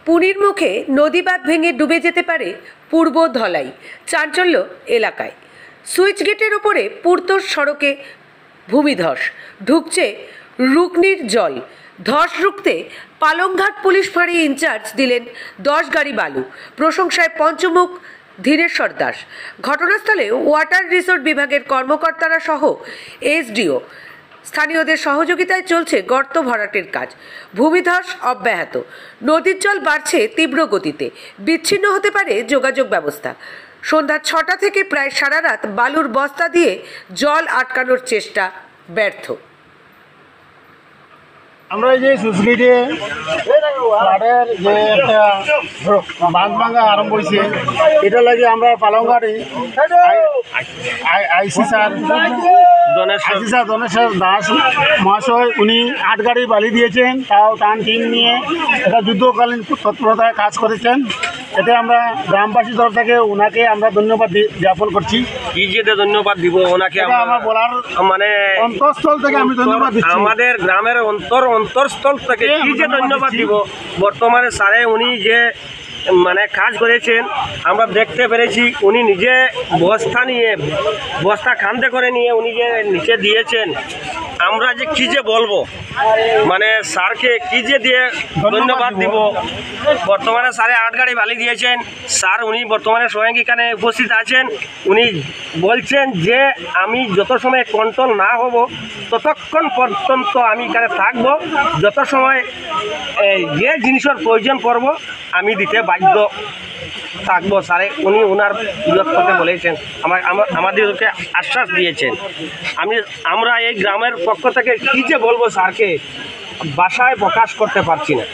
পুরীর মুখে নদী বাঁধ ভেঙে ডুবে যেতে পারে পূর্ব ধলাই। চাঞ্চল্য এলাকায়। সুইচ গেটের ওপরে পূর্তর সড়কে ভূমিধস, ঢুকছে রুকনির জল। ধস রুখতে পালংঘাট পুলিশ ফাঁড়ি ইনচার্জ দিলেন 10 গাড়ি বালু। প্রশংসায় পঞ্চমুখ ধীরেশ্বর দাস। ঘটনাস্থলে ওয়াটার রিসোর্ট বিভাগের কর্মকর্তারা সহ এসডিও, স্থানীয়দের সহযোগিতায় চলছে গর্ত ভরাটের কাজ। ভূমিধস অব্যাহত। নদীর জল বাড়ছে তীব্র গতিতে। বিচ্ছিন্ন হতে পারে যোগাযোগ ব্যবস্থা। সন্ধ্যা 6টা থেকে প্রায় সারা রাত বালুর বস্তা দিয়ে জল আটকানোর চেষ্টা ব্যর্থ। আমরা এই যে সুসগেটে ফ্লাডের যে একটা বাঁধ ভাঙা আরম্ভ হয়েছে, এটা লাগে আমরা পালংঘাটে আইসি স্যার ধনেশ্বর দাস মহাশয় উনি 8 গাড়ি বালি দিয়েছেন, তাও টান টিম নিয়ে এটা যুদ্ধকালীন তৎপরতায় কাজ করেছেন। এতে আমরা গ্রামবাসী তরফ থেকে ওনাকে আমরা ধন্যবাদ জ্ঞাপন করছি। কি যেতে ধন্যবাদ দিব ওনাকে আমার বলার মানে অন্তঃস্থল থেকে আমি ধন্যবাদ দিচ্ছি। আমাদের গ্রামের অন্তরস্থল থেকে কি যে ধন্যবাদ দিব। বর্তমানে স্যারে উনি যে মানে কাজ করেছেন আমরা দেখতে পেরেছি। উনি নিজে বস্তা কাঁধে করে নিয়ে উনি যে নিচে দিয়েছেন, আমরা যে কি যে বলবো, মানে স্যারকে কি যে দিয়ে ধন্যবাদ দিব। বর্তমানে স্যারে 8 গাড়ি বালি দিয়েছেন। স্যার উনি বর্তমানে স্বয়ং এখানে উপস্থিত আছেন। উনি বলছেন যে আমি যত সময় কন্ট্রোল না হব ততক্ষণ পর্যন্ত আমি এখানে থাকব। যত সময় যে জিনিসের প্রয়োজন পড়ব আমি দিতে বাধ্য থাকবো। স্যারে উনি ওনার বিরক্তকে বলেছেন, আমাদেরকে আশ্বাস দিয়েছেন। আমরা এই গ্রামের পক্ষ থেকে কী যে বলবো স্যারকে ভাষায় প্রকাশ করতে পারছি না।